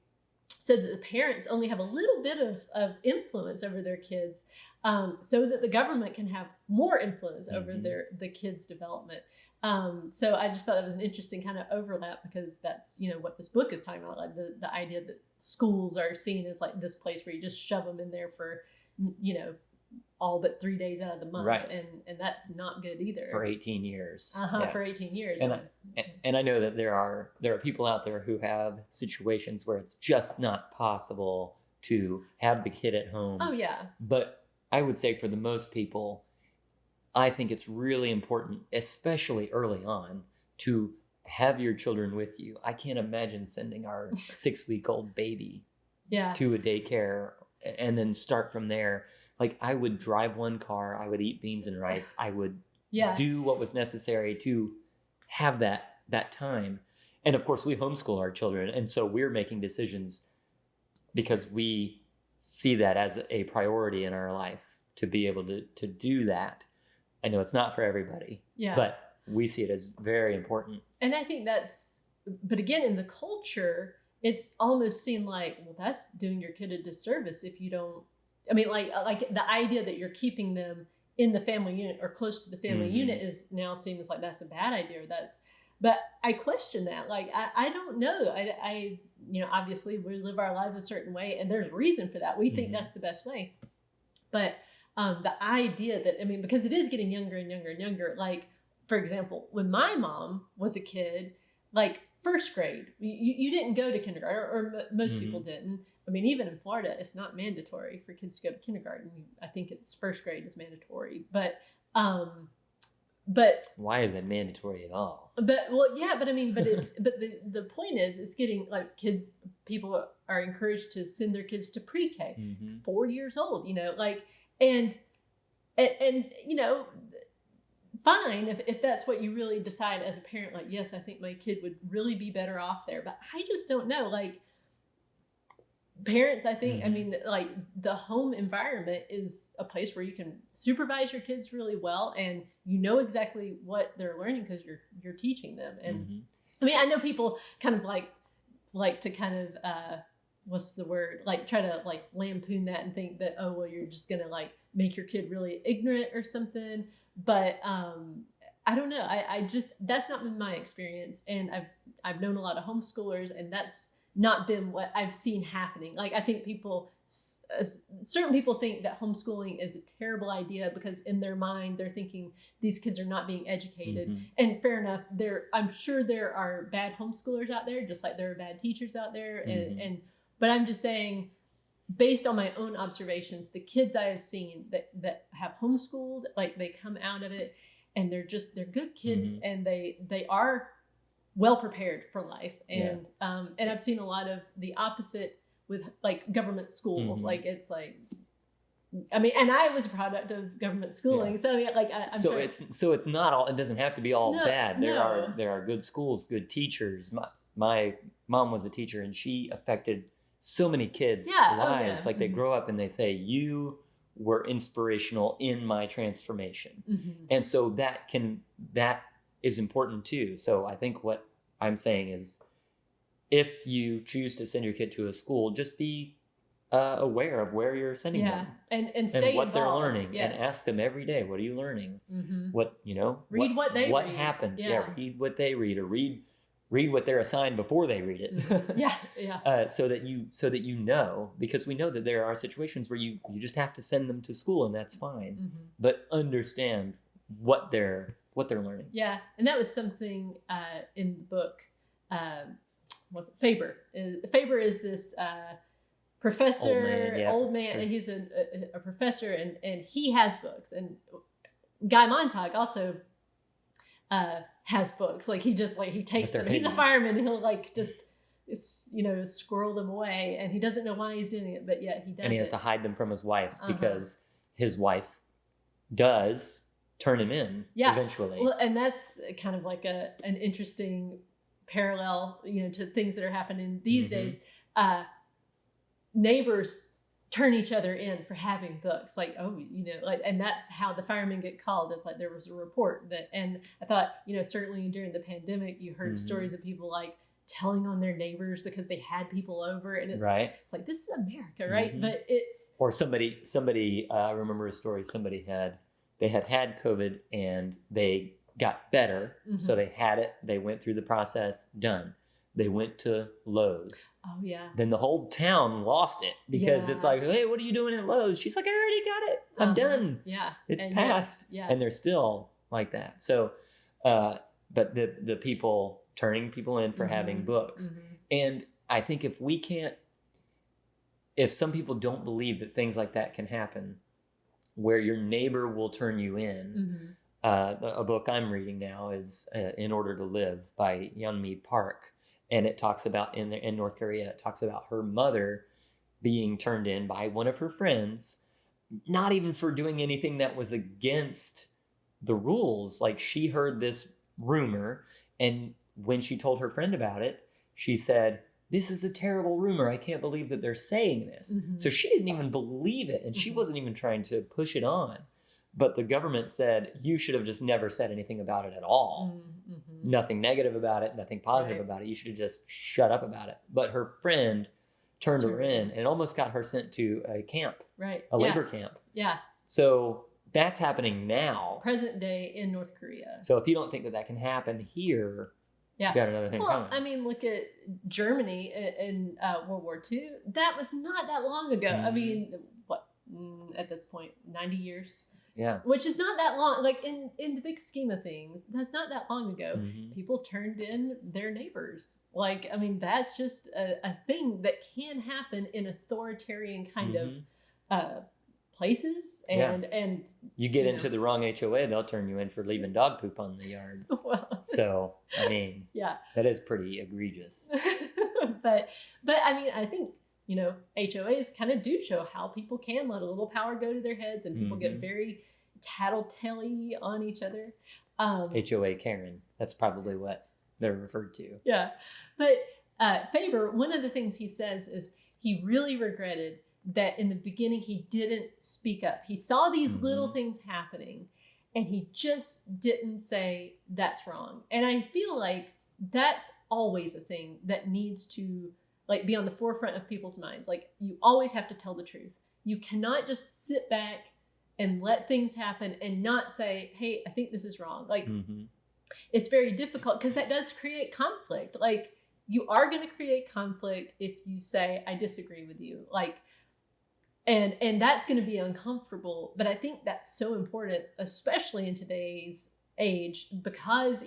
so that the parents only have a little bit of influence over their kids, so that the government can have more influence over the kids' development. So I just thought that was an interesting kind of overlap, because that's what this book is talking about, like the idea that schools are seen as like this place where you just shove them in there for all but 3 days out of the month, right. and that's not good either. For 18 years. For 18 years. And I know that there are people out there who have situations where it's just not possible to have the kid at home. Oh yeah. But I would say for the most people, I think it's really important, especially early on, to have your children with you. I can't imagine sending our 6-week-old baby to a daycare and then start from there. Like, I would drive one car, I would eat beans and rice, I would do what was necessary to have that time. And of course, we homeschool our children, and so we're making decisions because we see that as a priority in our life, to be able to do that. I know it's not for everybody, but we see it as very important. And I think but again, in the culture, it's almost seen like, well, that's doing your kid a disservice if you don't. I mean, like the idea that you're keeping them in the family unit or close to the family unit is now seen as like that's a bad idea. But I question that. Like, I don't know. I obviously we live our lives a certain way, and there's reason for that. We think that's the best way. But the idea that, I mean, because it is getting younger and younger and younger. Like, for example, when my mom was a kid, like first grade, you didn't go to kindergarten, or most people didn't. I mean, even in Florida, it's not mandatory for kids to go to kindergarten. I think it's first grade is mandatory, but why is it mandatory at all? But I mean, but the point is, it's getting like people are encouraged to send their kids to pre-K, 4 years old, like, and fine if that's what you really decide as a parent. Like, yes, I think my kid would really be better off there, but I just don't know. Like, parents, I think, I mean, like the home environment is a place where you can supervise your kids really well, and exactly what they're learning because you're teaching them. And I mean, I know people kind of like to kind of what's the word, like try to like lampoon that and think that, oh well, you're just gonna like make your kid really ignorant or something. But I don't know. I just, that's not been my experience, and I've known a lot of homeschoolers, and that's not been what I've seen happening. Like, I think certain people think that homeschooling is a terrible idea because in their mind they're thinking these kids are not being educated. And fair enough, I'm sure there are bad homeschoolers out there, just like there are bad teachers out there. But I'm just saying, based on my own observations, the kids I have seen that have homeschooled, like they come out of it and they're good kids, and they are well prepared for life. And and I've seen a lot of the opposite with like government schools. Like it's like, I mean, and I was a product of government schooling, so I mean, like I'm so sure it's not all. It doesn't have to be all bad. There no. are good schools, good teachers. My mom was a teacher, and she affected so many kids' lives. Like they grow up and they say, "You were inspirational in my transformation," and so that is important too. So I think what I'm saying is, if you choose to send your kid to a school, just be aware of where you're sending them and stay and what involved. They're learning, and ask them every day, what are you learning? What read what they what read. happened. Read what they read, or read what they're assigned before they read it. So that you know, because we know that there are situations where you just have to send them to school, and that's fine, but understand what they're learning. And that was something in the book. Was it Faber? Faber is this professor, old man. Sure. He's a professor, and he has books. And Guy Montag also has books. Like he takes them. He's a fireman. He'll like just squirrel them away, and he doesn't know why he's doing it, but yet he does. And he has to hide them from his wife because his wife does turn him in eventually. Well, and that's kind of like an interesting parallel, to things that are happening these days. Neighbors turn each other in for having books, like, and that's how the firemen get called. It's like there was a report that, and I thought, certainly during the pandemic, you heard stories of people like telling on their neighbors because they had people over, and it's like, this is America, right? But it's, or somebody I remember a story. Somebody had COVID and they got better, so they had it. They went through the process, done. They went to Lowe's. Oh, yeah. Then the whole town lost it because it's like, hey, what are you doing at Lowe's? She's like, I already got it. I'm done. Yeah. It's passed. And they're still like that. So, but the people turning people in for having books. And I think if some people don't believe that things like that can happen, where your neighbor will turn you in, a book I'm reading now is In Order to Live by Yeonmi Park. And it talks about, in North Korea, it talks about her mother being turned in by one of her friends, not even for doing anything that was against the rules. Like, she heard this rumor, and when she told her friend about it, she said, this is a terrible rumor. I can't believe that they're saying this. So she didn't even believe it, and she wasn't even trying to push it on. But the government said, you should have just never said anything about it at all. Nothing negative about it, nothing positive about it. You should have just shut up about it. But her friend turned her in and almost got her sent to a camp, a labor camp. So that's happening now. Present day in North Korea. So if you don't think that can happen here, you got another thing coming. I mean, look at Germany in World War II. That was not that long ago. I mean, what, at this point, 90 years? Yeah. Which is not that long. Like, in the big scheme of things, that's not that long ago. People turned in their neighbors. Like, I mean, that's just a thing that can happen in authoritarian kind of places. And you get into the wrong HOA, they'll turn you in for leaving dog poop on the yard. So, I mean, that is pretty egregious. but I mean, I think, HOAs kind of do show how people can let a little power go to their heads, and people get very tattletale on each other. HOA Karen, that's probably what they're referred to. Yeah. But Faber, one of the things he says is he really regretted that in the beginning he didn't speak up. He saw these little things happening, and he just didn't say, that's wrong. And I feel like that's always a thing that needs to be on the forefront of people's minds. Like, you always have to tell the truth. You cannot just sit back and let things happen and not say, hey, I think this is wrong. Like, it's very difficult because that does create conflict. Like, you are going to create conflict if you say, I disagree with you. Like, and that's going to be uncomfortable. But I think that's so important, especially in today's age, because,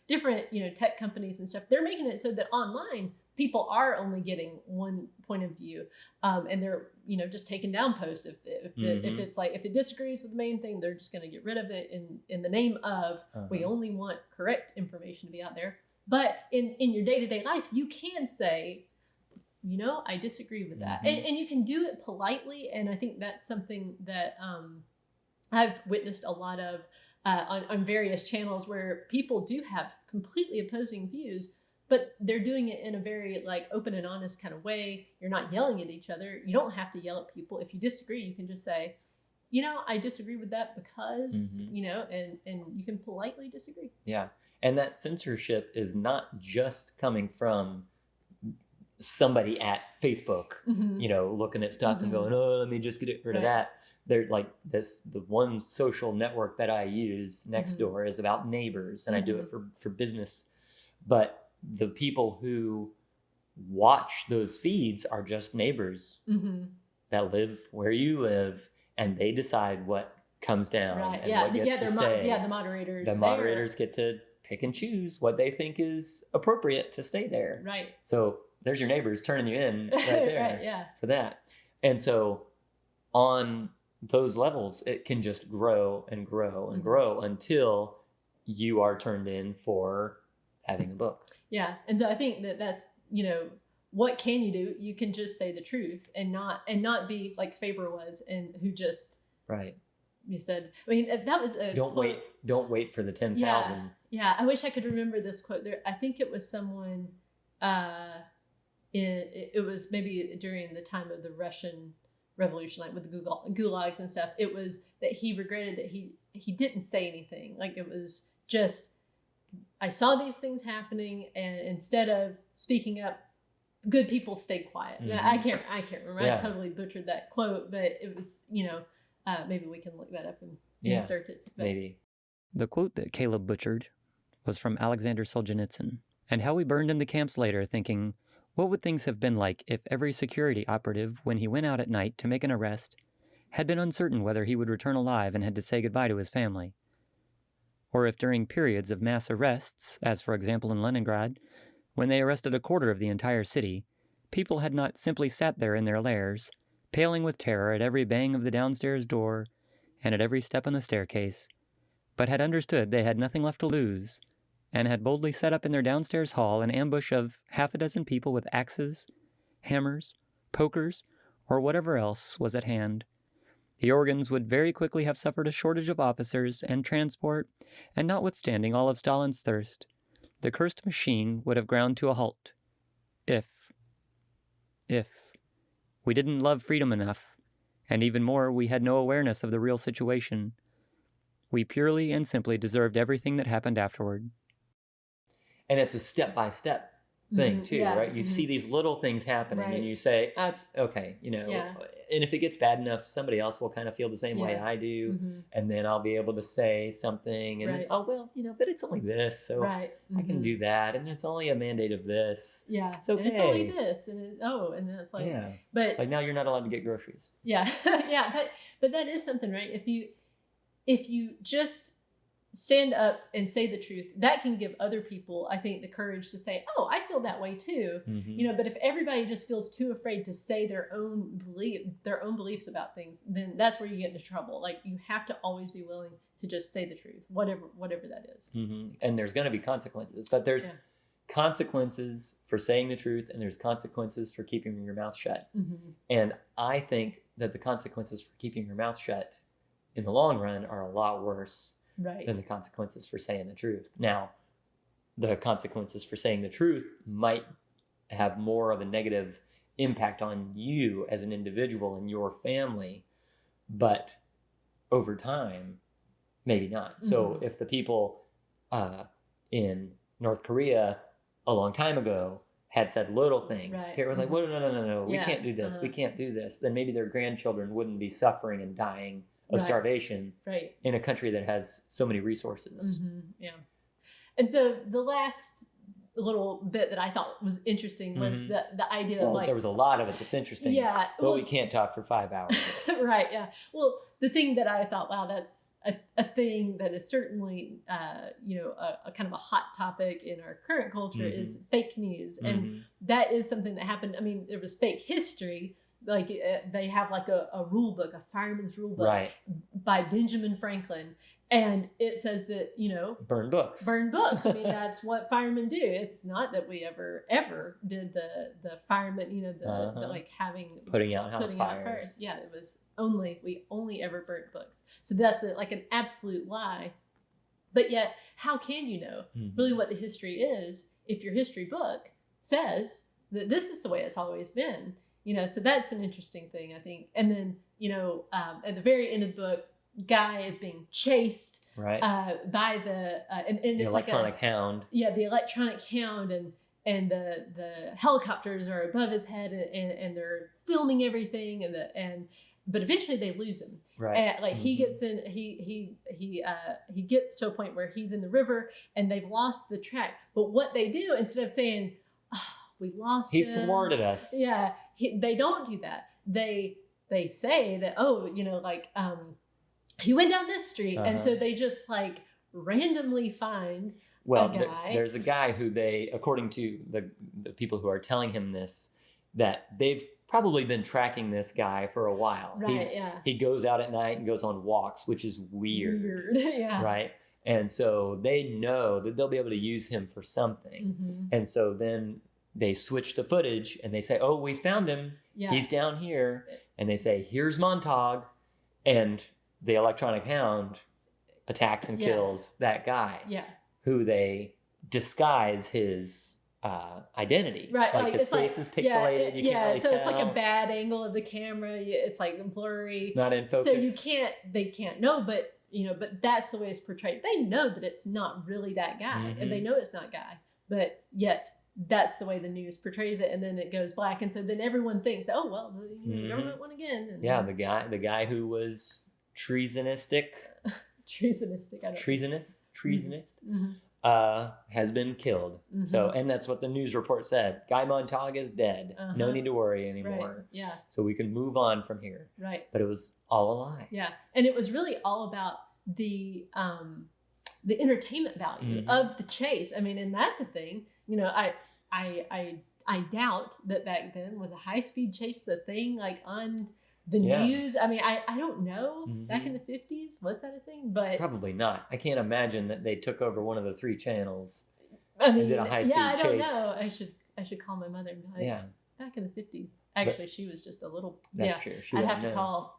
different, tech companies and stuff, they're making it so that online people are only getting one point of view, and they're just taking down posts if it's like if it disagrees with the main thing, they're just going to get rid of it in the name of we only want correct information to be out there. But in your day-to-day life, you can say, I disagree with that, and you can do it politely, and I think that's something that I've witnessed a lot of on various channels where people do have completely opposing views, but they're doing it in a very like open and honest kind of way. You're not yelling at each other. You don't have to yell at people. If you disagree, you can just say, I disagree with that because, and you can politely disagree. Yeah. And that censorship is not just coming from somebody at Facebook, looking at stuff and going, oh, let me just get rid of that. They're like the one social network that I use next door is about neighbors, and I do it for business. But the people who watch those feeds are just neighbors that live where you live, and they decide what comes down and what gets to stay. The moderators. The moderators get to pick and choose what they think is appropriate to stay there. Right. So there's your neighbors turning you in right there for that. And so on those levels, it can just grow and grow and grow until you are turned in for having a book. Yeah. And so I think that's, what can you do? You can just say the truth and not be like Faber was, and who just you said. I mean, that was a don't wait for the 10,000. Yeah. I wish I could remember this quote. There, I think it was someone. It was maybe during the time of the Russian Revolution, like with the gulags and stuff. It was that he regretted that he didn't say anything. Like it was just, I saw these things happening, and instead of speaking up, good people stayed quiet. I can't remember. I totally butchered that quote, but it was, maybe we can look that up and insert it. But. Maybe. The quote that Caleb butchered was from Alexander Solzhenitsyn, and how we burned in the camps later thinking, what would things have been like if every security operative, when he went out at night to make an arrest, had been uncertain whether he would return alive and had to say goodbye to his family? Or if during periods of mass arrests, as for example in Leningrad, when they arrested a quarter of the entire city, people had not simply sat there in their lairs, paling with terror at every bang of the downstairs door and at every step on the staircase, but had understood they had nothing left to lose, and had boldly set up in their downstairs hall an ambush of half a dozen people with axes, hammers, pokers, or whatever else was at hand. The organs would very quickly have suffered a shortage of officers and transport, and notwithstanding all of Stalin's thirst, the cursed machine would have ground to a halt. If we didn't love freedom enough, and even more, we had no awareness of the real situation. We purely and simply deserved everything that happened afterward. And it's a step-by-step thing, too, right? You see these little things happening, and you say, that's okay, and if it gets bad enough, somebody else will kind of feel the same way I do, and then I'll be able to say something, and then, but it's only this, so I can do that, and it's only a mandate of this. Yeah, it's okay. And it's only this, and and then it's like, but it's like, now you're not allowed to get groceries. Yeah, but that is something, right? If you just stand up and say the truth, that can give other people, I think, the courage to say, oh, I feel that way too. But if everybody just feels too afraid to say their own beliefs about things, then that's where you get into trouble. Like, you have to always be willing to just say the truth, whatever that is. And there's going to be consequences, but there's consequences for saying the truth, and there's consequences for keeping your mouth shut. And I think that the consequences for keeping your mouth shut in the long run are a lot worse than the consequences for saying the truth. Now, the consequences for saying the truth might have more of a negative impact on you as an individual and your family, but over time, maybe not. So if the people in North Korea a long time ago had said little things, here was like, well, no, we can't do this, we can't do this, then maybe their grandchildren wouldn't be suffering and dying of starvation in a country that has so many resources. And so the last little bit that I thought was interesting was the idea of like, there was a lot of it that's interesting. Yeah, but we can't talk for 5 hours. Right. Yeah. Well, the thing that I thought, wow, that's a thing that is certainly, a kind of a hot topic in our current culture is fake news, and that is something that happened. I mean, there was fake history. Like they have like a rule book, a fireman's rule book, right, by Benjamin Franklin. And it says that, burn books. Burn books. I mean, that's what firemen do. It's not that we ever did the firemen, the like putting out house fires. Yeah, it was we only ever burnt books. So that's like an absolute lie. But yet, how can you know really what the history is if your history book says that this is the way it's always been? So that's an interesting thing, I think. And then, at the very end of the book, Guy is being chased right by the it's electronic like hound. Yeah, the electronic hound, and the helicopters are above his head, and they're filming everything, but eventually they lose him. Right. And like he gets in, he gets to a point where he's in the river and they've lost the track. But what they do, instead of saying, "Oh, we lost him," he thwarted us. Yeah, they don't do that. They say that, he went down this street, and so they just like randomly find a guy. There's a guy who according to the people who are telling him this, that they've probably been tracking this guy for a while. Right, He goes out at night and goes on walks, which is weird. Yeah. Right? And so they know that they'll be able to use him for something. And so then they switch the footage and they say, "Oh, we found him. Yeah. He's down here." And they say, "Here's Montauk." And the electronic hound attacks and kills that guy. Yeah. Who they disguise his identity. Right. Like his face is pixelated. You can't really so tell. It's like a bad angle of the camera. It's like blurry. It's not in focus. So they can't know, but that's the way it's portrayed. They know that it's not really that guy, and they know it's not Guy, but yet that's the way the news portrays it, and then it goes black, and so then everyone thinks, "Oh well, the government won again." And the guy who was treasonistic, has been killed. So, and that's what the news report said. Guy Montauk is dead. No need to worry anymore. Right. Yeah. So we can move on from here. Right. But it was all a lie. Yeah, and it was really all about the entertainment value of the chase. I mean, and that's a thing. I doubt that back then was a high-speed chase a thing like on the news. I mean, I don't know. Back in the 50s, was that a thing? But probably not. I can't imagine that they took over one of the 3 channels and did a high-speed chase. I don't know. I should call my mother and be like, back in the 50s. Actually, she was just a little. That's true. I'd have to call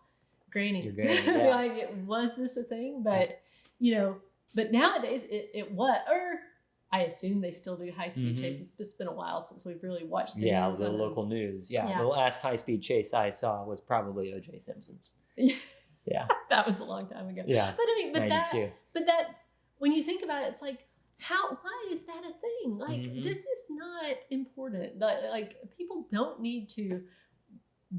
Granny. Your granny, like, was this a thing? But but nowadays it was. Or I assume they still do high-speed chases. It's been a while since we've really watched the news. The local news. Yeah, the last high-speed chase I saw was probably O.J. Simpson's. Yeah. That was a long time ago. Yeah. But I mean, but that's, when you think about it, it's like, why is that a thing? Like, this is not important. Like, people don't need to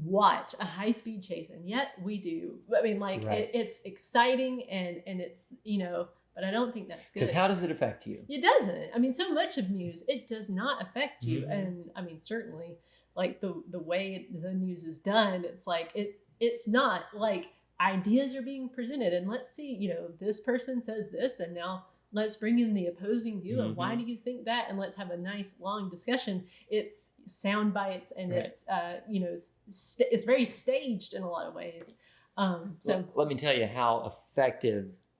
watch a high-speed chase, and yet we do. I mean, like, it's exciting, and it's, but I don't think that's good. Because how does it affect you? It doesn't. I mean, so much of news, it does not affect you. And I mean, certainly, like the way the news is done, it's like, it's not like ideas are being presented. And let's see, this person says this, and now let's bring in the opposing view. And why do you think that? And let's have a nice long discussion. It's sound bites, and it's, it's very staged in a lot of ways. So let me tell you how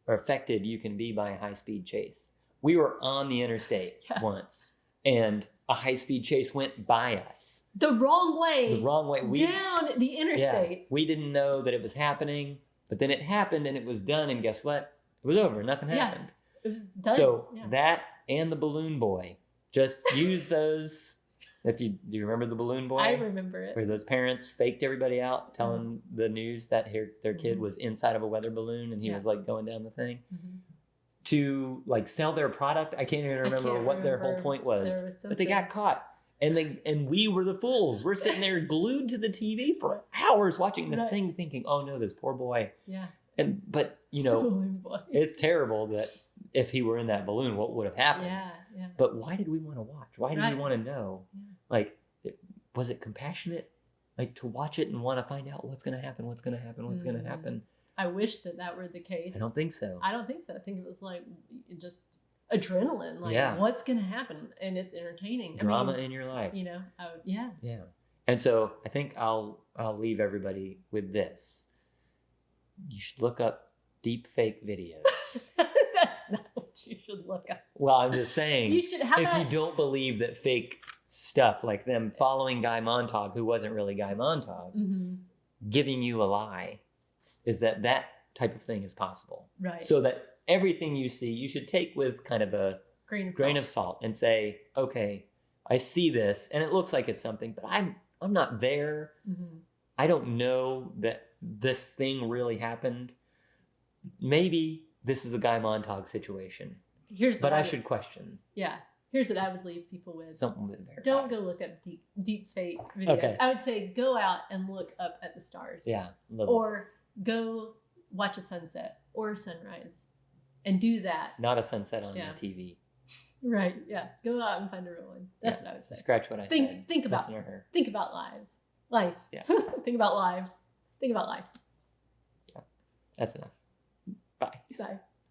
affected you can be by a high-speed chase. We were on the interstate once, and a high-speed chase went by us. The wrong way. Down the interstate. Yeah, we didn't know that it was happening, but then it happened, and it was done, and guess what? It was over. Nothing happened. It was done. So that and the balloon boy, just use those. Do you remember the balloon boy? I remember it. Where those parents faked everybody out, telling the news that their kid was inside of a weather balloon, and he was like going down the thing to like sell their product. I can't even remember what their whole point was, but they got caught, and we were the fools. We're sitting there glued to the TV for hours watching this thing, thinking, "Oh no, this poor boy." Yeah. But it's terrible that if he were in that balloon, what would have happened? Yeah, yeah. But why did we want to watch? Why did we want to know? Yeah. Like, was it compassionate? Like, to watch it and want to find out what's going to happen, what's going to happen, what's going to happen? I wish that were the case. I don't think so. I don't think so. I think it was like just adrenaline. Like, what's going to happen? And it's entertaining. Drama in your life. You know, yeah. And so I think I'll leave everybody with this. You should look up deep fake videos. That's not what you should look up. Well, I'm just saying, you should you don't believe that fake stuff, like them following Guy Montag, who wasn't really Guy Montag, giving you a lie, is that type of thing is possible. Right. So that everything you see, you should take with kind of a grain of salt and say, okay, I see this and it looks like it's something, but I'm not there. I don't know that this thing really happened. Maybe this is a Guy Montag situation. But I should question. Yeah. Here's what I would leave people with. Something with verified. Don't go look up deep fake videos. Okay. I would say go out and look up at the stars. Yeah. Or go watch a sunset or a sunrise and do that. Not a sunset on the TV. Right. Yeah. Go out and find a real one. That's what I would say. Scratch what I said. Think about life. Yeah. Think about lives. Think about life. Yeah. That's enough. Bye. Bye.